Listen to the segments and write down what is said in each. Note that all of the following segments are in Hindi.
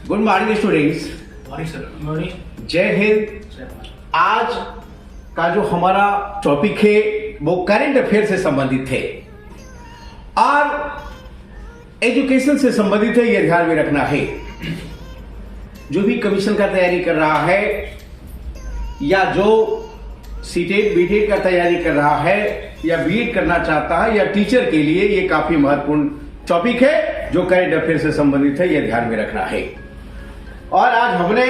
Good morning students. Morning sir. जय हिंद। आज का जो हमारा टॉपिक है वो करंट अफेयर से संबंधित है और एजुकेशन से संबंधित है। यह ध्यान में रखना है, जो भी कमीशन का तैयारी कर रहा है या जो सीटेट बीटेट का तैयारी कर रहा है या बीएड करना चाहता है या टीचर के लिए ये काफी महत्वपूर्ण टॉपिक है जो करंट अफेयर से संबंधित है। यह ध्यान में रखना है। और आज हमने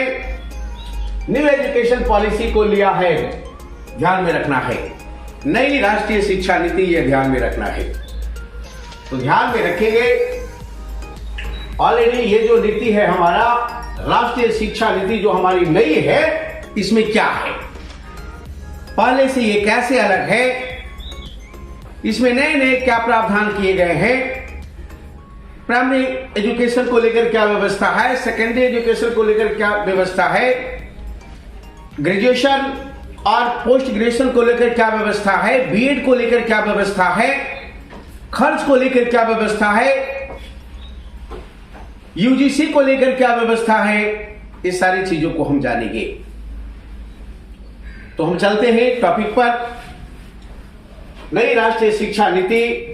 न्यू एजुकेशन पॉलिसी को लिया है, ध्यान में रखना है। नई राष्ट्रीय शिक्षा नीति, यह ध्यान में रखना है। तो ध्यान में रखेंगे, ऑलरेडी ये जो नीति है हमारा राष्ट्रीय शिक्षा नीति जो हमारी नई है, इसमें क्या है, पहले से ये कैसे अलग है, इसमें नए नए क्या प्रावधान किए गए हैं, प्राइमरी एजुकेशन को लेकर क्या व्यवस्था है, सेकेंडरी एजुकेशन को लेकर क्या व्यवस्था है, ग्रेजुएशन और पोस्ट ग्रेजुएशन को लेकर क्या व्यवस्था है, बीएड को लेकर क्या व्यवस्था है, खर्च को लेकर क्या व्यवस्था है, यूजीसी को लेकर क्या व्यवस्था है, इस सारी चीजों को हम जानेंगे। तो हम चलते हैं टॉपिक पर। नई राष्ट्रीय शिक्षा नीति,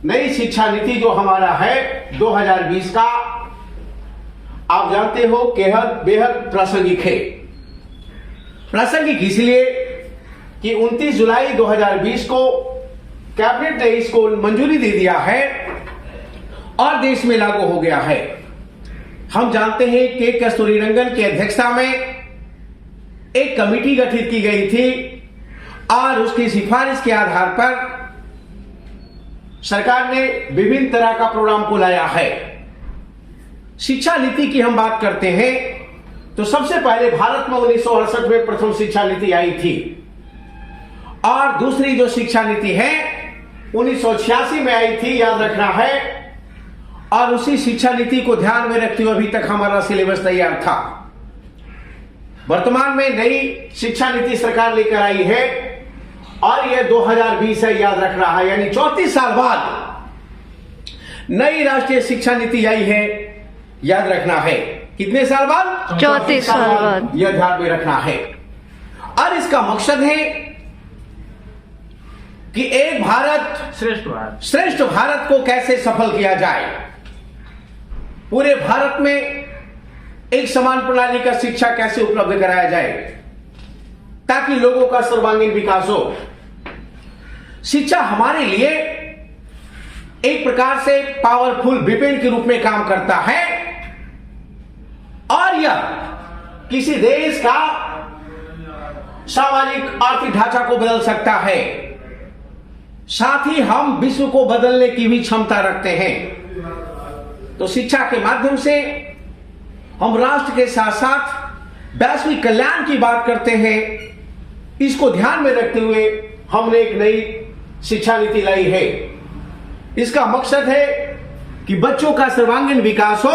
नई शिक्षा नीति जो हमारा है 2020 का, आप जानते हो बेहद प्रासंगिक है। प्रासंगिक इसलिए कि 29 जुलाई 2020 को कैबिनेट ने इसको मंजूरी दे दिया है और देश में लागू हो गया है। हम जानते हैं कि कस्तूरीरंगन की अध्यक्षता में एक कमेटी गठित की गई थी और उसकी सिफारिश के आधार पर सरकार ने विभिन्न तरह का प्रोग्राम को लाया है। शिक्षा नीति की हम बात करते हैं तो सबसे पहले भारत में 1968 में प्रथम शिक्षा नीति आई थी और दूसरी जो शिक्षा नीति है 1986 में आई थी, याद रखना है। और उसी शिक्षा नीति को ध्यान में रखते हुए अभी तक हमारा सिलेबस तैयार था। वर्तमान में नई शिक्षा नीति सरकार लेकर आई है और यह 2020 है, याद रखना है। यानी 34 साल बाद नई राष्ट्रीय शिक्षा नीति आई है, याद रखना है। कितने साल बाद? 34 साल बाद। यह ध्यान में रखना है। और इसका मकसद है कि एक भारत श्रेष्ठ भारत को कैसे सफल किया जाए। पूरे भारत में एक समान प्रणाली का शिक्षा कैसे उपलब्ध कराया जाए ताकि लोगों का सर्वांगीण विकास हो। शिक्षा हमारे लिए एक प्रकार से पावरफुल वेपन के रूप में काम करता है और यह किसी देश का सामाजिक आर्थिक ढांचा को बदल सकता है। साथ ही हम विश्व को बदलने की भी क्षमता रखते हैं। तो शिक्षा के माध्यम से हम राष्ट्र के साथ साथ वैश्विक कल्याण की बात करते हैं। इसको ध्यान में रखते हुए हमने एक नई शिक्षा नीति लाई है। इसका मकसद है कि बच्चों का सर्वांगीण विकास हो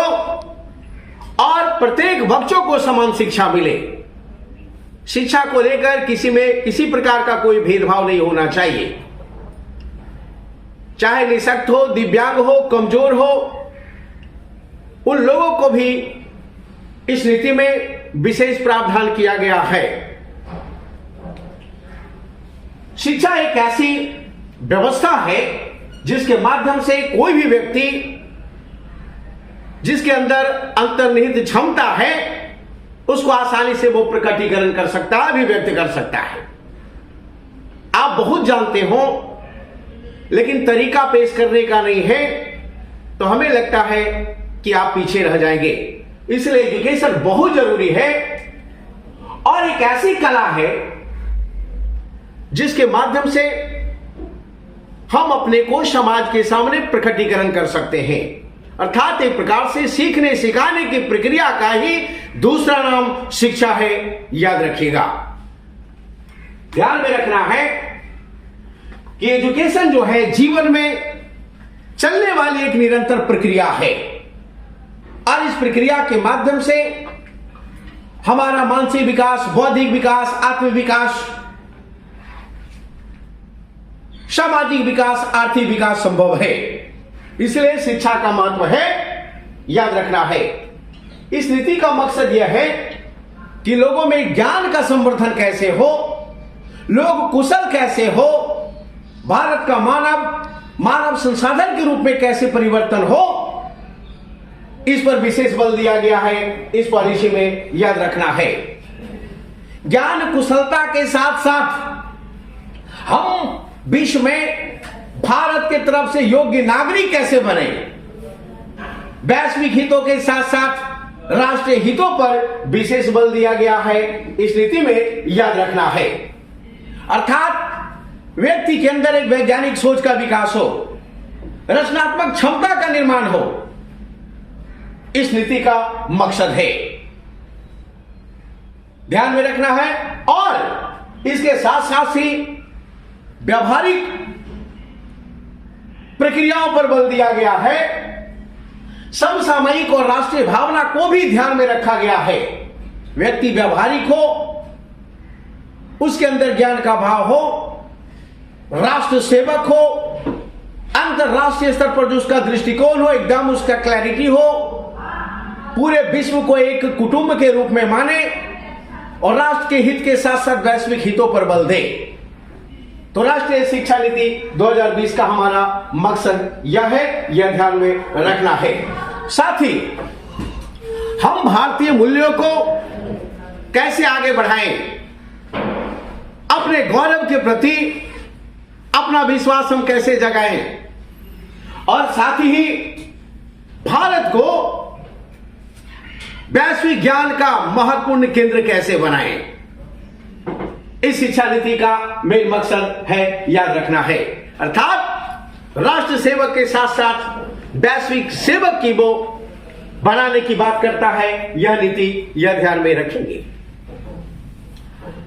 और प्रत्येक बच्चों को समान शिक्षा मिले। शिक्षा को लेकर किसी में किसी प्रकार का कोई भेदभाव नहीं होना चाहिए, चाहे निःशक्त हो, दिव्यांग हो, कमजोर हो, उन लोगों को भी इस नीति में विशेष प्रावधान किया गया है। शिक्षा एक ऐसी व्यवस्था है जिसके माध्यम से कोई भी व्यक्ति जिसके अंदर अंतर्निहित क्षमता है उसको आसानी से वो प्रकटीकरण कर सकता है, अभिव्यक्त कर सकता है। आप बहुत जानते हो लेकिन तरीका पेश करने का नहीं है, तो हमें लगता है कि आप पीछे रह जाएंगे। इसलिए एजुकेशन बहुत जरूरी है और एक ऐसी कला है जिसके माध्यम से हम अपने को समाज के सामने प्रकटीकरण कर सकते हैं। अर्थात एक प्रकार से सीखने सिखाने की प्रक्रिया का ही दूसरा नाम शिक्षा है, याद रखिएगा। ध्यान में रखना है कि एजुकेशन जो है जीवन में चलने वाली एक निरंतर प्रक्रिया है और इस प्रक्रिया के माध्यम से हमारा मानसिक विकास, बौद्धिक विकास, आत्म विकास, सामाजिक विकास, आर्थिक विकास संभव है। इसलिए शिक्षा का महत्व है, याद रखना है। इस नीति का मकसद यह है कि लोगों में ज्ञान का संवर्धन कैसे हो, लोग कुशल कैसे हो, भारत का मानव संसाधन के रूप में कैसे परिवर्तन हो, इस पर विशेष बल दिया गया है इस पॉलिसी में, याद रखना है। ज्ञान कुशलता के साथ साथ हम विश्व में भारत की तरफ से योग्य नागरिक कैसे बने, वैश्विक हितों के साथ साथ राष्ट्रीय हितों पर विशेष बल दिया गया है इस नीति में, याद रखना है। अर्थात व्यक्ति के अंदर एक वैज्ञानिक सोच का विकास हो, रचनात्मक क्षमता का निर्माण हो, इस नीति का मकसद है, ध्यान में रखना है। और इसके साथ साथ ही व्यावहारिक प्रक्रियाओं पर बल दिया गया है, समसामयिक और राष्ट्रीय भावना को भी ध्यान में रखा गया है। व्यक्ति व्यावहारिक हो, उसके अंदर ज्ञान का भाव हो, राष्ट्र सेवक हो, अंतरराष्ट्रीय स्तर पर जो उसका दृष्टिकोण हो, एकदम उसका क्लैरिटी हो, पूरे विश्व को एक कुटुंब के रूप में माने और राष्ट्र के हित के साथ साथ वैश्विक हितों पर बल दे। तो राष्ट्रीय शिक्षा नीति 2020 का हमारा मकसद यह है, यह ध्यान में रखना है। साथ ही हम भारतीय मूल्यों को कैसे आगे बढ़ाएं, अपने गौरव के प्रति अपना विश्वास हम कैसे जगाएं और साथ ही भारत को वैश्विक ज्ञान का महत्वपूर्ण केंद्र कैसे बनाएं, इस शिक्षा नीति का मेन मकसद है, याद रखना है। अर्थात राष्ट्र सेवक के साथ साथ वैश्विक सेवक की वो बनाने की बात करता है यह नीति, यह ध्यान में रखेंगे।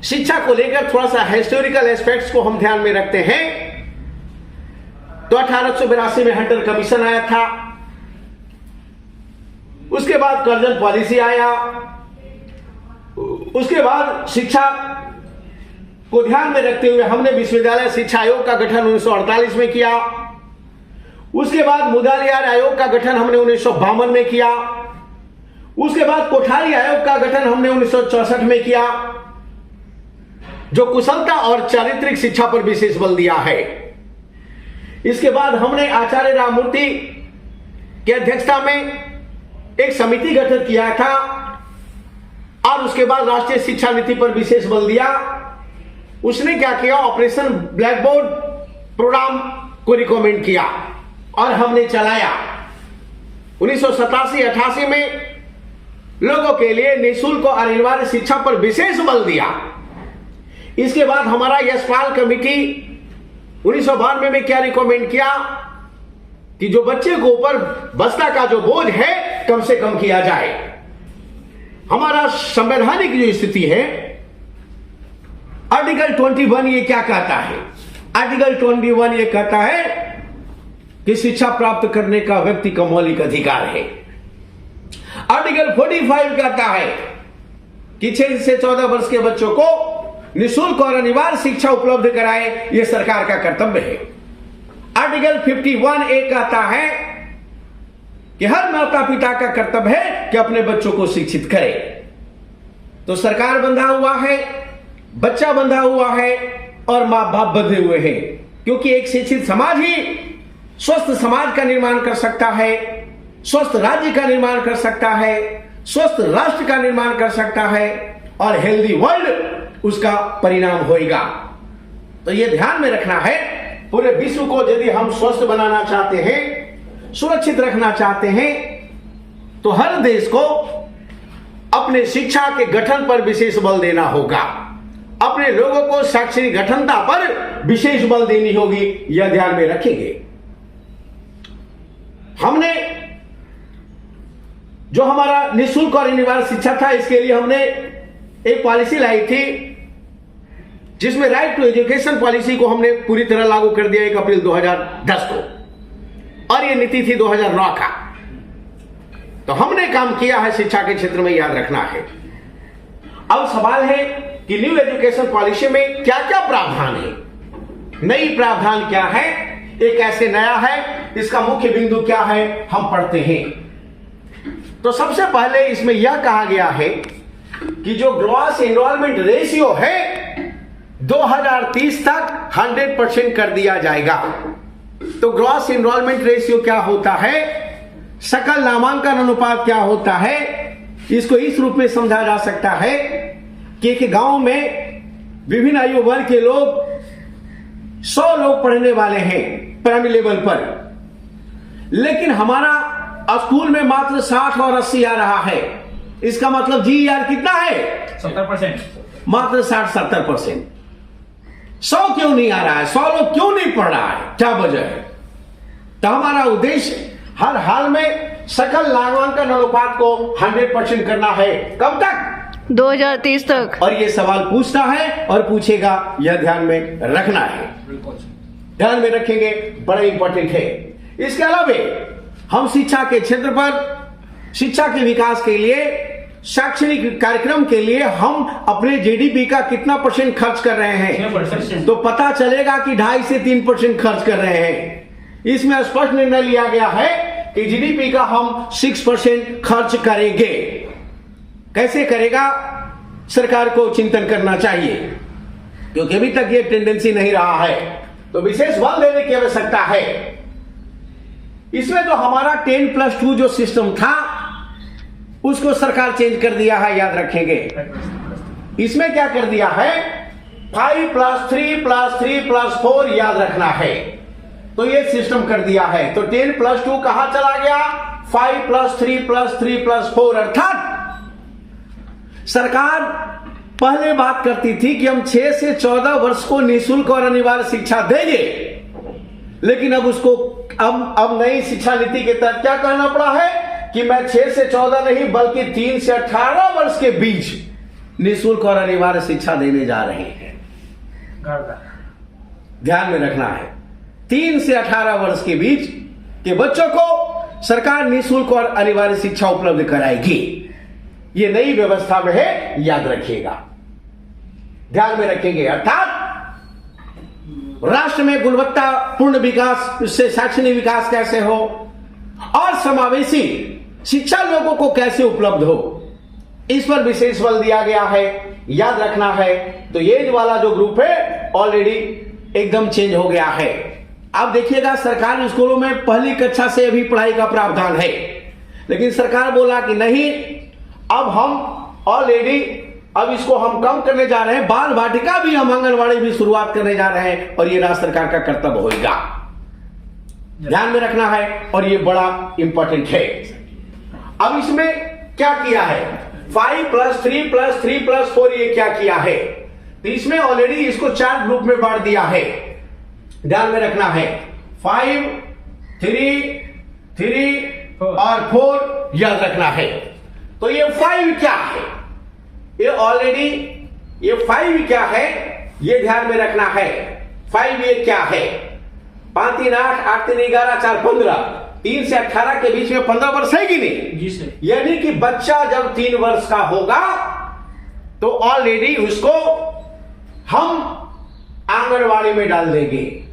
शिक्षा को लेकर थोड़ा सा हिस्टोरिकल एस्पेक्ट्स को हम ध्यान में रखते हैं। तो 1882 में हंटर कमीशन आया था, उसके बाद कर्जन पॉलिसी आया, उसके बाद शिक्षा को ध्यान में रखते हुए हमने विश्वविद्यालय शिक्षा आयोग का गठन 1948 में किया। उसके बाद मुदालियार आयोग का गठन हमने 1952 में किया। उसके बाद कोठारी आयोग का गठन हमने 1964 में किया, जो कुशलता और चारित्रिक शिक्षा पर विशेष बल दिया है। इसके बाद हमने आचार्य राममूर्ति की अध्यक्षता में एक समिति गठित किया था और उसके बाद राष्ट्रीय शिक्षा नीति पर विशेष बल दिया। उसने क्या किया, ऑपरेशन ब्लैक बोर्ड प्रोग्राम को रिकमेंड किया और हमने चलाया। 1987-88 में लोगों के लिए निःशुल्क और अनिवार्य शिक्षा पर विशेष बल दिया। इसके बाद हमारा यशपाल कमेटी 1992 में क्या रिकमेंड किया कि जो बच्चे को ऊपर बस्ता का जो बोझ है कम से कम किया जाए। हमारा संवैधानिक जो स्थिति है, आर्टिकल 21 ये क्या कहता है? आर्टिकल 21 ये कहता है कि शिक्षा प्राप्त करने का व्यक्ति का मौलिक अधिकार है। आर्टिकल 45 कहता है कि 6 से 14 वर्ष के बच्चों को निःशुल्क और अनिवार्य शिक्षा उपलब्ध कराए, यह सरकार का कर्तव्य है। आर्टिकल 51A कहता है कि हर माता पिता का कर्तव्य है कि अपने बच्चों को शिक्षित करे। तो सरकार बंधा हुआ है, बच्चा बंधा हुआ है और मां बाप बंधे हुए हैं, क्योंकि एक शिक्षित समाज ही स्वस्थ समाज का निर्माण कर सकता है, स्वस्थ राज्य का निर्माण कर सकता है, स्वस्थ राष्ट्र का निर्माण कर सकता है और हेल्दी वर्ल्ड उसका परिणाम होएगा। तो यह ध्यान में रखना है पूरे विश्व को यदि हम स्वस्थ बनाना चाहते हैं, सुरक्षित रखना चाहते हैं, तो हर देश को अपने शिक्षा के गठन पर विशेष बल देना होगा। अपने लोगों को शैक्षणिक गठनता पर विशेष बल देनी होगी। यह ध्यान में रखेंगे। हमने जो हमारा निःशुल्क और अनिवार्य शिक्षा था, इसके लिए हमने एक पॉलिसी लाई थी, जिसमें राइट टू एजुकेशन पॉलिसी को हमने पूरी तरह लागू कर दिया 1 अप्रैल 2010 को, और यह नीति थी 2009 का। तो हमने काम किया है शिक्षा के क्षेत्र में, याद रखना है। अब सवाल है कि न्यू एजुकेशन पॉलिसी में क्या क्या प्रावधान है, नई प्रावधान क्या है, ये कैसे नया है, इसका मुख्य बिंदु क्या है, हम पढ़ते हैं। तो सबसे पहले इसमें यह कहा गया है कि जो ग्रॉस एनरोलमेंट रेशियो है 2030 तक 100% कर दिया जाएगा। तो ग्रॉस एनरोलमेंट रेशियो क्या होता है, सकल नामांकन अनुपात क्या होता है, इसको इस रूप में समझा जा सकता है कि एक गांव में विभिन्न आयु वर्ग के लोग 100 लोग पढ़ने वाले हैं प्राइमरी लेवल पर, लेकिन हमारा स्कूल में मात्र 60 और 80 आ रहा है। इसका मतलब GER कितना है, 70%। मात्र 60-70%। 100 क्यों नहीं आ रहा है, 100 लोग क्यों नहीं पढ़ रहा है, क्या वजह है? तो हमारा उद्देश्य हर हाल में सकल नामांकन अनुपात को 100% करना है। कब तक? 2030 तक। और ये सवाल पूछता है और पूछेगा, यह ध्यान में रखना है, ध्यान में रखेंगे, बड़ा इंपॉर्टेंट है। इसके अलावा हम शिक्षा के क्षेत्र पर शिक्षा के विकास के लिए, शैक्षणिक कार्यक्रम के लिए हम अपने GDP का कितना % खर्च कर रहे हैं, तो पता चलेगा कि 2.5 से 3% खर्च कर रहे हैं। इसमें स्पष्ट निर्णय लिया गया है कि GDP का हम 6% खर्च करेंगे। कैसे करेगा, सरकार को चिंतन करना चाहिए, क्योंकि अभी तक ये टेंडेंसी नहीं रहा है, तो विशेष बल देने की आवश्यकता है। इसमें जो हमारा 10+2 जो सिस्टम था, उसको सरकार चेंज कर दिया है, याद रखेंगे। इसमें क्या कर दिया है, 5+3+3+4 याद रखना है। तो ये सिस्टम कर दिया है। तो 10+2 कहां चला गया, 5+3+3+4, अर्थात सरकार पहले बात करती थी कि हम 6 से 14 वर्ष को निःशुल्क और अनिवार्य शिक्षा देंगे, लेकिन अब उसको अब नई शिक्षा नीति के तहत क्या कहना पड़ा है कि मैं 6 से 14 नहीं बल्कि 3 से 18 वर्ष के बीच निःशुल्क और अनिवार्य शिक्षा देने जा रहे हैं। ध्यान में रखना है, 3 से 18 वर्ष के बीच के बच्चों को सरकार निःशुल्क और अनिवार्य शिक्षा उपलब्ध कराएगी। ये नई व्यवस्था में है, याद रखिएगा, ध्यान में रखेंगे। अर्थात राष्ट्र में गुणवत्तापूर्ण विकास से शैक्षणिक विकास कैसे हो और समावेशी शिक्षा लोगों को कैसे उपलब्ध हो, इस पर विशेष बल दिया गया है, याद रखना है। तो ये वाला जो ग्रुप है ऑलरेडी एकदम चेंज हो गया है। अब देखिएगा, सरकारी स्कूलों में पहली कक्षा से अभी पढ़ाई का प्रावधान है, लेकिन सरकार बोला कि नहीं, अब हम ऑलरेडी अब इसको हम कम करने जा रहे हैं, बाल वाटिका भी हम आंगनवाड़ी भी शुरुआत करने जा रहे हैं, और ये राज्य सरकार का कर्तव्य होगा, ध्यान में रखना है, और ये बड़ा इंपॉर्टेंट है। अब इसमें क्या किया है, 5+3+3+4 ये क्या किया है, तो इसमें ऑलरेडी इसको 4 ग्रुप में बांट दिया है, ध्यान में रखना है। 5, 3 और 4 याद रखना है। तो ये 5 क्या है, ये ऑलरेडी ये 5 क्या है, ये ध्यान में रखना है। 5 ये क्या है, 5 3 8 8 3 11 4 15, 3 से 18 के बीच में 15 वर्ष है कि नहीं जी सर। यानी कि बच्चा जब 3 वर्ष का होगा तो ऑलरेडी उसको हम आंगनवाड़ी में डाल देंगे,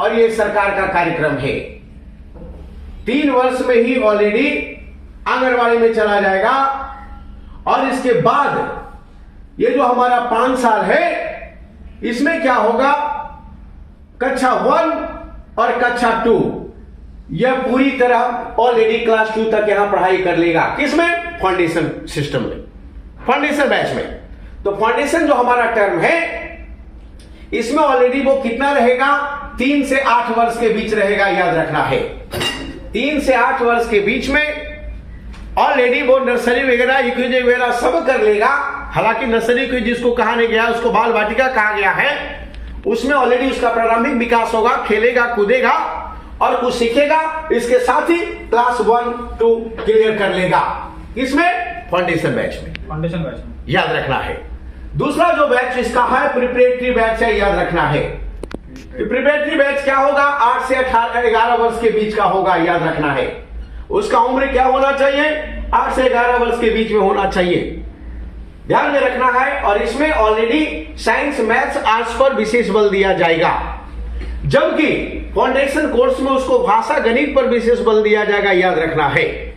और ये सरकार का कार्यक्रम है। 3 वर्ष में ही ऑलरेडी आंगनवाड़ी में चला जाएगा, और इसके बाद ये जो हमारा 5 साल है, इसमें क्या होगा, कक्षा 1 और कक्षा 2 यह पूरी तरह ऑलरेडी क्लास 2 तक यहां पढ़ाई कर लेगा। किसमें, फाउंडेशन सिस्टम में, फाउंडेशन बैच में। तो फाउंडेशन जो हमारा टर्म है, इसमें ऑलरेडी वो कितना रहेगा, 3 से 8 वर्ष के बीच रहेगा, याद रखना है। 3 से 8 वर्ष के बीच में ऑलरेडी वो नर्सरी वगैरह यूकेजी वगैरह सब कर लेगा। हालांकि नर्सरी को जिसको कहा नहीं गया उसको बाल वाटिका कहा गया है, उसमें ऑलरेडी उसका प्रारंभिक विकास होगा, खेलेगा कूदेगा और कुछ सीखेगा। इसके साथ ही क्लास 1-2 क्लियर कर लेगा। इसमें फाउंडेशन बैच में, फाउंडेशन बैच में याद रखना है। दूसरा जो बैच इसका है प्रिपरेटरी बैच है, याद रखना है। प्रिपरेटरी बैच क्या होगा? 8 से 11 वर्ष के बीच का होगा, याद रखना है। उसका उम्र क्या होना चाहिए? 8 से 11 वर्ष के बीच में होना चाहिए, ध्यान में रखना है। और इसमें ऑलरेडी साइंस मैथ्स आर्ट्स पर विशेष बल दिया जाएगा, जबकि फाउंडेशन कोर्स में उसको भाषा गणित पर विशेष बल दिया जाएगा, याद रखना है।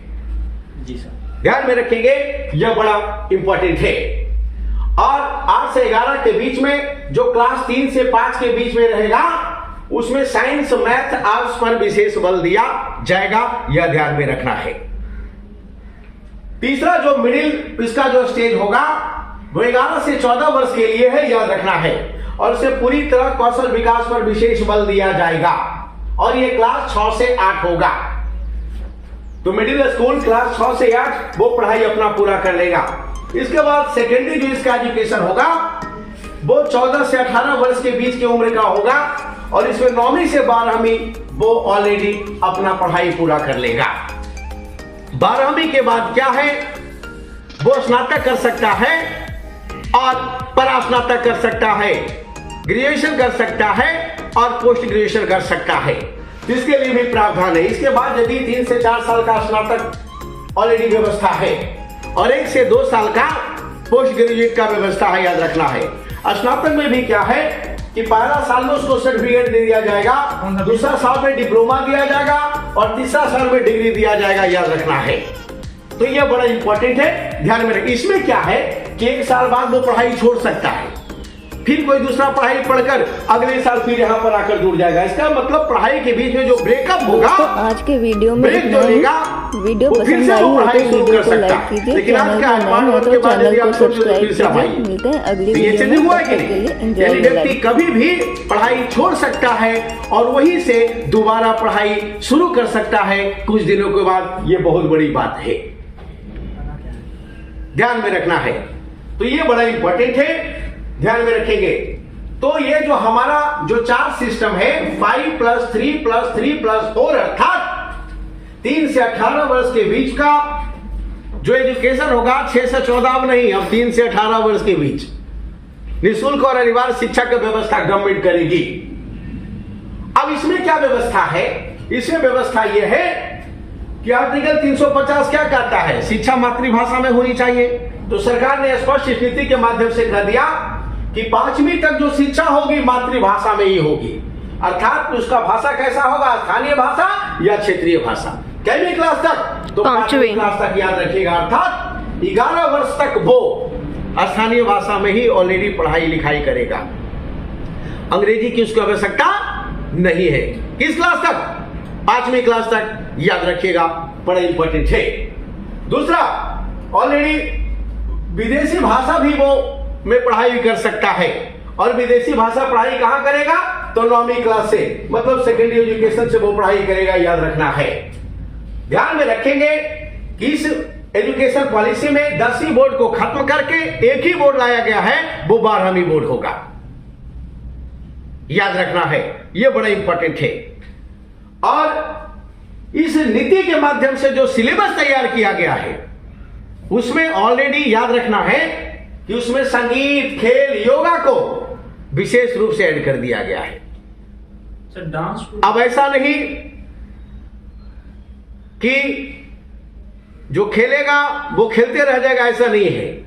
जी सर, ध्यान में रखेंगे, यह बड़ा इंपॉर्टेंट है। और 8 से 11 के बीच में जो क्लास 3 से 5 के बीच में रहेगा उसमें साइंस मैथ आर्ट्स पर विशेष बल दिया जाएगा, यह ध्यान में रखना है। तीसरा जो मिडिल इसका जो स्टेज होगा वो 11 से 14 वर्ष के लिए है, याद रखना है। और इसे पूरी तरह कौशल विकास पर विशेष बल दिया जाएगा और यह क्लास 6 से 8 होगा। तो मिडिल स्कूल क्लास 6 से 8 वो पढ़ाई अपना पूरा कर लेगा। इसके बाद सेकेंडरी जो इसका एजुकेशन होगा वो 14 से 18 वर्ष के बीच की उम्र का होगा और इसमें 9वीं से 12वीं वो ऑलरेडी अपना पढ़ाई पूरा कर लेगा। 12वीं के बाद क्या है? वो स्नातक कर सकता है और परास्नातक कर सकता है, ग्रेजुएशन कर सकता है और पोस्ट ग्रेजुएशन कर सकता है। इसके लिए भी प्रावधान है। इसके बाद यदि 3 से 4 साल का स्नातक ऑलरेडी व्यवस्था है और 1 से 2 साल का पोस्ट ग्रेजुएट का व्यवस्था है, याद रखना है। स्नातक में भी क्या है कि पहला साल में उसको सर्टिफिकेट दे दिया जाएगा, दूसरा साल में डिप्लोमा दिया जाएगा और तीसरा साल में डिग्री दिया जाएगा, याद रखना है। तो यह बड़ा इंपॉर्टेंट है, ध्यान में रखें। इसमें क्या है कि 1 साल बाद वो पढ़ाई छोड़ सकता है, फिर कोई दूसरा पढ़ाई पढ़कर अगले साल फिर यहाँ पर आकर जुड़ जाएगा। इसका मतलब पढ़ाई के बीच में जो ब्रेकअप होगा, तो आज के वीडियो में ब्रेक जो लेगा, वीडियो वो फिर पसंद से आई वो हो तो पढ़ाई शुरू वीडियो कर को सकता लाइक है। कीजिए, लेकिन आज चैनल का को नए हो तो के बाद चैनल यदि को आप सोचो तो सब्सक्राइब फिर से भाई कीजिए। मिलते हैं अगली तो ये वीडियो चीजें में, हुआ तब कि तक के लिए नहीं? एंजॉय यानी द व्यक्ति लाइफ। कभी भी पढ़ाई छोड़ सकता है और वहीं से दोबारा पढ़ाई शुरू कर सकता है कुछ दिनों के बाद। ये बहुत बड़ी बात है, ध्यान में रखना है। तो ये बड़ा इंपॉर्टेंट है, ध्यान में रखेंगे। तो ये जो हमारा जो 4 सिस्टम है 5+3+3+4 अर्थात 3 से 18 वर्ष के बीच का जो एजुकेशन होगा 6 से 14 अब नहीं, अब 3 से 18 वर्ष के बीच निःशुल्क और अनिवार्य शिक्षा की व्यवस्था गवर्नमेंट करेगी। अब इसमें क्या व्यवस्था है? इसमें व्यवस्था यह है कि आर्टिकल 350 क्या कहता है? शिक्षा मातृभाषा में होनी चाहिए। तो सरकार ने स्पष्ट नीति के माध्यम से कह दिया कि 5वीं तक जो शिक्षा होगी मातृभाषा में ही होगी, अर्थात उसका भाषा कैसा होगा? स्थानीय भाषा या क्षेत्रीय भाषा। कैवी क्लास तक? तो 5वीं क्लास तक, याद रखिएगा। अर्थात 11 वर्ष तक वो स्थानीय भाषा में ही ऑलरेडी पढ़ाई लिखाई करेगा, अंग्रेजी की उसकी आवश्यकता नहीं है। किस क्लास तक? 5वीं क्लास तक, याद रखिएगा, बड़ा इंपॉर्टेंट है। दूसरा, ऑलरेडी विदेशी भाषा भी वो में पढ़ाई कर सकता है और विदेशी भाषा पढ़ाई कहां करेगा? तो 9वीं क्लास से, मतलब सेकेंडरी एजुकेशन से वो पढ़ाई करेगा, याद रखना है। ध्यान में रखेंगे कि इस एजुकेशन पॉलिसी में 10वीं बोर्ड को खत्म करके एक ही बोर्ड लाया गया है, वो 12वीं बोर्ड होगा, याद रखना है। यह बड़ा इंपॉर्टेंट है। और इस नीति के माध्यम से जो सिलेबस तैयार किया गया है उसमें ऑलरेडी याद रखना है कि उसमें संगीत, खेल, योगा को विशेष रूप से ऐड कर दिया गया है। सर डांस अब ऐसा नहीं कि जो खेलेगा वो खेलते रह जाएगा, ऐसा नहीं है।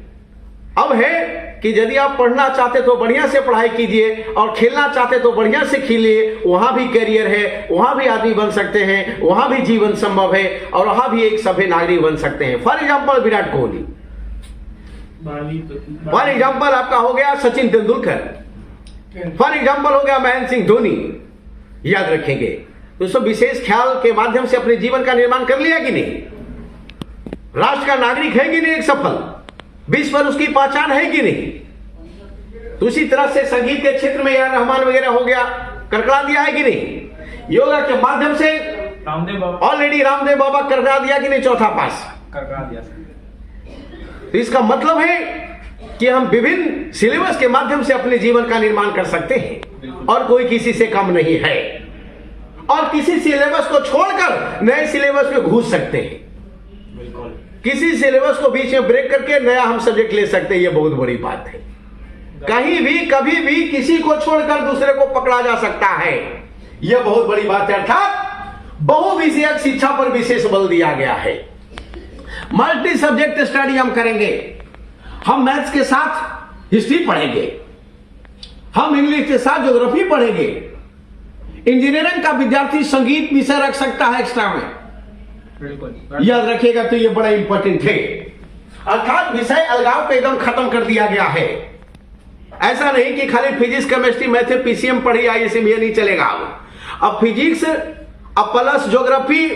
अब है कि यदि आप पढ़ना चाहते तो बढ़िया से पढ़ाई कीजिए और खेलना चाहते तो बढ़िया से खेलिए, वहां भी करियर है, वहां भी आदमी बन सकते हैं, वहां भी जीवन संभव है और वहां भी एक सभ्य नागरिक बन सकते हैं। For example Virat Kohli, for example आपका हो गया सचिन तेंदुलकर, फॉर एग्जाम्पल हो गया महेंद्र सिंह धोनी, याद रखेंगे। तो सब विशेष ख्याल के माध्यम से अपने जीवन का निर्माण कर लिया कि नहीं? राष्ट्र का नागरिक है कि नहीं एक सफल? विश्व पर उसकी पहचान है कि नहीं? तो उसी तरह से संगीत के क्षेत्र में यार रहमान वगैरह हो गया, करकरा दिया है कि नहीं? योगा के माध्यम से रामदेव बाबा ऑलरेडी रामदेव बाबा करकरा दिया कि नहीं? चौथा पास। करवा दिया सर। तो इसका मतलब है कि हम विभिन्न सिलेबस के माध्यम से अपने जीवन का निर्माण कर सकते हैं और कोई किसी से कम नहीं है, और किसी सिलेबस को छोड़कर नए सिलेबस में घुस सकते हैं। बिल्कुल। किसी सिलेबस को बीच में ब्रेक करके नया हम सब्जेक्ट ले सकते हैं। यह बहुत बड़ी बात है। कहीं भी कभी भी किसी को छोड़कर दूसरे को पकड़ा जा सकता है। यह बहुत बड़ी बात है। अर्थात बहुविषयक शिक्षा पर विशेष बल दिया गया है। मल्टी सब्जेक्ट स्टडी हम करेंगे। हम मैथ्स के साथ हिस्ट्री पढ़ेंगे, हम इंग्लिश के साथ ज्योग्राफी पढ़ेंगे। इंजीनियरिंग का विद्यार्थी संगीत विषय रख सकता है एक्स्ट्रा में। बिल्कुल याद रखिएगा, तो यह बड़ा इंपॉर्टेंट है। अर्थात विषय अलगाव को एकदम खत्म कर दिया गया है। ऐसा नहीं कि खाली फिजिक्स केमिस्ट्री मैथ पीसीएम पढ़ी आई, इसे में नहीं चलेगा। अब फिजिक्स, अब प्लस ज्योग्राफी,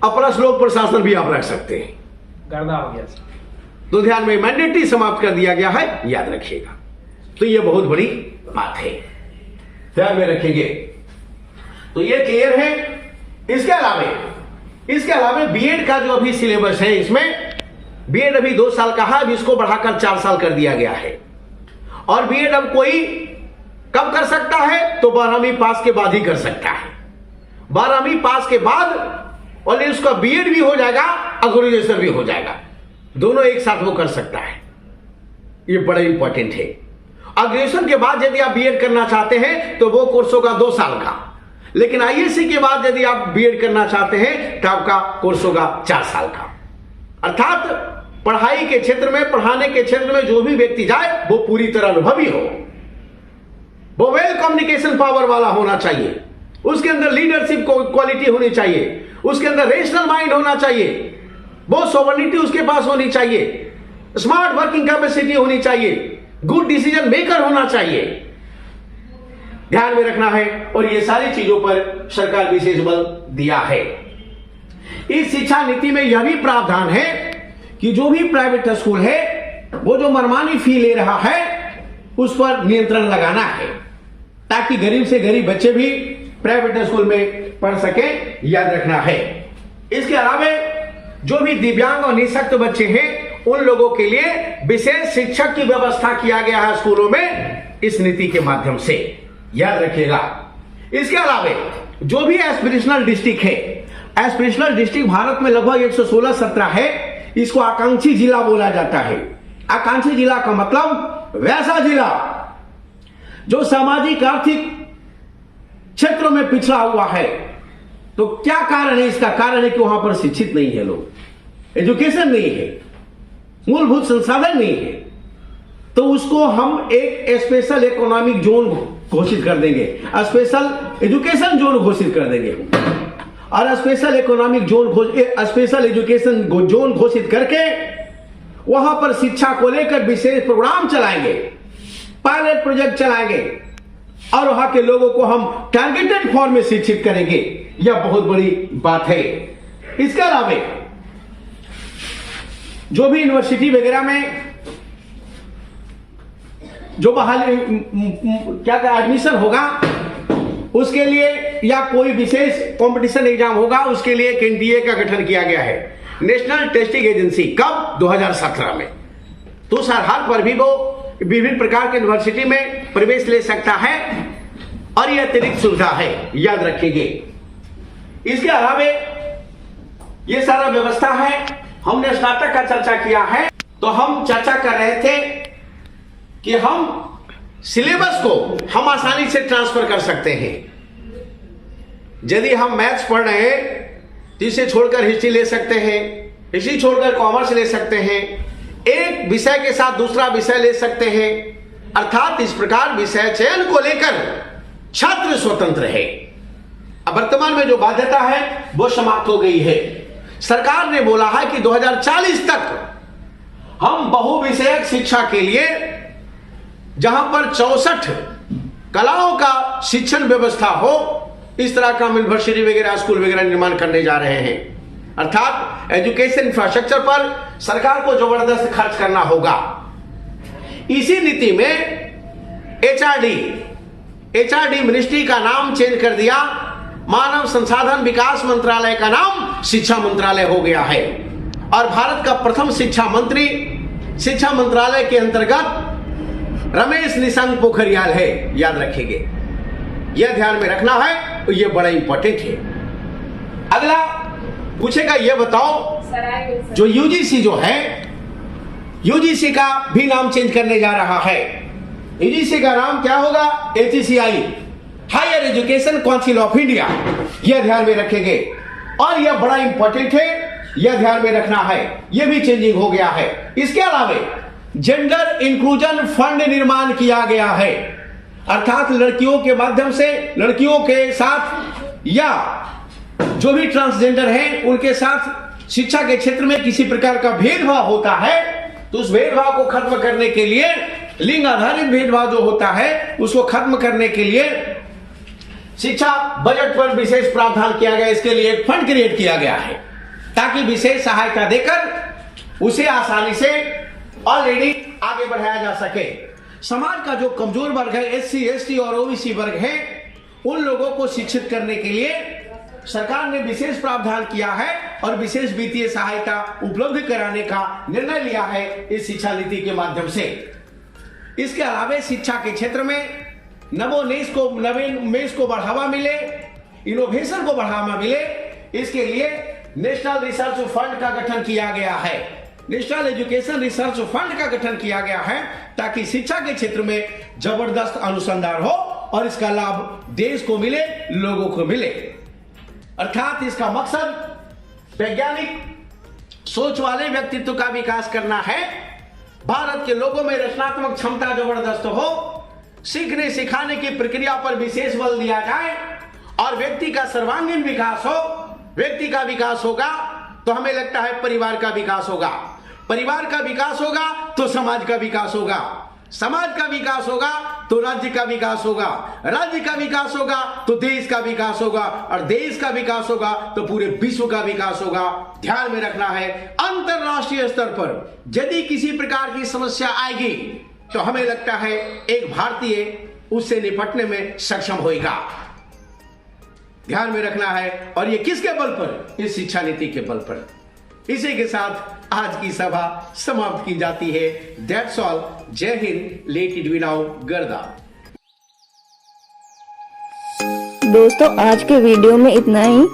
अब प्लस लोक प्रशासन भी आप रख सकते हैं। गर्दा हो गया सर। तो ध्यान में मैंडेटरी समाप्त कर दिया गया है, याद रखिएगा। तो यह बहुत बड़ी बात है, ध्यान में रखेंगे। तो यह क्लियर है। इसके अलावा बीएड का जो अभी सिलेबस है, इसमें बीएड अभी 2 साल का है, अभी इसको बढ़ाकर 4 साल कर दिया गया है। और बीएड अब कोई कब कर सकता है? तो 12वीं पास के बाद ही कर सकता है। 12वीं पास के बाद और उसका बीएड भी हो जाएगा और ग्रेजुएशन भी हो जाएगा, दोनों एक साथ वो कर सकता है। ये बड़ा इंपॉर्टेंट है। और ग्रेजुएशन के बाद यदि आप बीएड करना चाहते हैं तो वो कोर्स होगा 2 साल का, लेकिन आईएससी के बाद यदि आप बीएड करना चाहते हैं तो आपका कोर्स होगा 4 साल का। अर्थात पढ़ाई के क्षेत्र में, पढ़ाने के क्षेत्र में जो भी व्यक्ति जाए वो पूरी तरह अनुभवी हो, वो वेल कम्युनिकेशन पावर वाला होना चाहिए, उसके अंदर लीडरशिप क्वालिटी होनी चाहिए, उसके अंदर रेशनल माइंड होना चाहिए, वो सोवर्निटी उसके पास होनी चाहिए, स्मार्ट वर्किंग कैपेसिटी होनी चाहिए, गुड डिसीजन मेकर होना चाहिए। ध्यान में रखना है। और ये सारी चीजों पर सरकार विशेष बल दिया है। इस शिक्षा नीति में यह भी प्रावधान है कि जो भी प्राइवेट स्कूल है वो जो मनमानी फी ले रहा है उस पर नियंत्रण लगाना है, ताकि गरीब से गरीब बच्चे भी प्राइवेट स्कूल में पढ़ सके, याद रखना है। इसके अलावा जो भी दिव्यांग और निःशक्त बच्चे हैं उन लोगों के लिए विशेष शिक्षक की व्यवस्था किया गया है स्कूलों में इस नीति के माध्यम से, याद रखिएगा। इसके अलावा जो भी एस्पिरेशनल डिस्ट्रिक्ट है, एस्पिरेशनल डिस्ट्रिक्ट भारत में लगभग 116-17 है, इसको आकांक्षी जिला बोला जाता है। आकांक्षी जिला का मतलब वैसा जिला जो सामाजिक आर्थिक क्षेत्रों में पिछड़ा हुआ है। तो क्या कारण है? इसका कारण है कि वहां पर शिक्षित नहीं है लोग, एजुकेशन नहीं है, मूलभूत संसाधन नहीं है। तो उसको हम एक स्पेशल इकोनॉमिक जोन घोषित कर देंगे, स्पेशल एजुकेशन जोन घोषित कर देंगे, और special economic zone, special education zone घोषित करके वहां पर शिक्षा को लेकर विशेष प्रोग्राम चलाएंगे, पायलट प्रोजेक्ट चलाएंगे, और वहां के लोगों को हम टारगेटेड फॉर्म में शिक्षित करेंगे। यह बहुत बड़ी बात है। इसके अलावा जो भी यूनिवर्सिटी वगैरह में जो बहाली क्या एडमिशन होगा उसके लिए, या कोई विशेष कंपटीशन एग्जाम होगा उसके लिए एक एनटीए का गठन किया गया है, नेशनल टेस्टिंग एजेंसी। कब? 2017 में। तो सरहद पर भी वो विभिन्न प्रकार के यूनिवर्सिटी में प्रवेश ले सकता है, और यह अतिरिक्त सुविधा है, याद रखिएगा। इसके अलावा यह सारा व्यवस्था है। हमने स्नातक का चर्चा किया है, तो हम चर्चा कर रहे थे कि हम सिलेबस को हम आसानी से ट्रांसफर कर सकते हैं। यदि हम मैथ्स पढ़ रहे हैं तो इसे छोड़कर हिस्ट्री ले सकते हैं, हिस्ट्री छोड़कर कॉमर्स ले सकते हैं, एक विषय के साथ दूसरा विषय ले सकते हैं। अर्थात इस प्रकार विषय चयन को लेकर छात्र स्वतंत्र है। अब वर्तमान में जो बाध्यता है वो समाप्त हो गई है। सरकार ने बोला है कि 2040 तक हम बहुविषयक शिक्षा के लिए, जहां पर 64 कलाओं का शिक्षण व्यवस्था हो, इस तरह का हम यूनिवर्सिटी वगैरह, स्कूल वगैरह निर्माण करने जा रहे हैं। अर्थात एजुकेशन इंफ्रास्ट्रक्चर पर सरकार को जबरदस्त खर्च करना होगा। इसी नीति में एचआरडी एचआरडी मिनिस्ट्री का नाम चेंज कर दिया, मानव संसाधन विकास मंत्रालय का नाम शिक्षा मंत्रालय हो गया है। और भारत का प्रथम शिक्षा मंत्री शिक्षा मंत्रालय के अंतर्गत रमेश निशंक पोखरियाल है, याद रखेंगे, यह ध्यान में रखना है, यह बड़ा इंपॉर्टेंट है। अगला पूछेगा, यह बताओ जो यूजीसी जो है, यूजीसी का भी नाम चेंज करने जा रहा है। यूजीसी का नाम क्या होगा? HECI, higher education council of India, यह ध्यान में रखेंगे। और यह बड़ा इंपॉर्टेंट है, यह ध्यान में रखना है, यह भी चेंजिंग हो गया है। इसके अलावा जेंडर इंक्लूजन फंड निर्माण किया गया है, अर्थात लड़कियों के माध्यम से, लड़कियों के साथ या जो भी ट्रांसजेंडर हैं उनके साथ शिक्षा के क्षेत्र में किसी प्रकार का भेदभाव होता है तो उस भेदभाव को खत्म करने के लिए, लिंग आधारित भेदभाव जो होता है उसको खत्म करने के लिए शिक्षा बजट पर विशेष प्रावधान किया गया। इसके लिए एक फंड क्रिएट किया गया है ताकि विशेष सहायता देकर उसे आसानी से ऑलरेडी आगे बढ़ाया जा सके। समाज का जो कमजोर वर्ग है, SC, ST और OBC वर्ग है, उन लोगों को शिक्षित करने के लिए सरकार ने विशेष प्रावधान किया है और विशेष वित्तीय सहायता उपलब्ध कराने का निर्णय लिया है इस शिक्षा नीति के माध्यम से। इसके अलावा शिक्षा के क्षेत्र में नवोन्मेष को बढ़ावा मिले, इनोवेशन को बढ़ावा मिले, इसके लिए नेशनल रिसर्च फंड का गठन किया गया है। नेशनल एजुकेशन रिसर्च फंड का गठन किया गया है ताकि शिक्षा के क्षेत्र में जबरदस्त अनुसंधान हो और इसका लाभ देश को मिले, लोगों को मिले। अर्थात इसका मकसद वैज्ञानिक सोच वाले व्यक्तित्व का विकास करना है, भारत के लोगों में रचनात्मक क्षमता जबरदस्त हो, सीखने सिखाने की प्रक्रिया पर विशेष बल दिया जाए और व्यक्ति का सर्वांगीण विकास हो। व्यक्ति का विकास होगा तो हमें लगता है परिवार का विकास होगा, परिवार का विकास होगा तो समाज का विकास होगा, समाज का विकास होगा तो राज्य का विकास होगा, राज्य का विकास होगा तो देश का विकास होगा और देश का विकास होगा तो पूरे विश्व का विकास होगा। ध्यान में रखना है, अंतरराष्ट्रीय स्तर पर यदि किसी प्रकार की समस्या आएगी तो हमें लगता है एक भारतीय उससे निपटने में सक्षम होगा। ध्यान में रखना है, और ये किसके बल पर? इस शिक्षा नीति के बल पर। इसी के साथ आज की सभा समाप्त की जाती है। That's all. जय हिंद। Let it be now. गर्दा। दोस्तों, आज के वीडियो में इतना ही।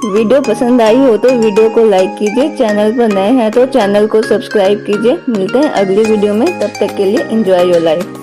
वीडियो पसंद आई हो तो वीडियो को लाइक कीजिए, चैनल पर नए हैं तो चैनल को सब्सक्राइब कीजिए। मिलते हैं अगली वीडियो में, तब तक के लिए एंजॉय योर लाइफ।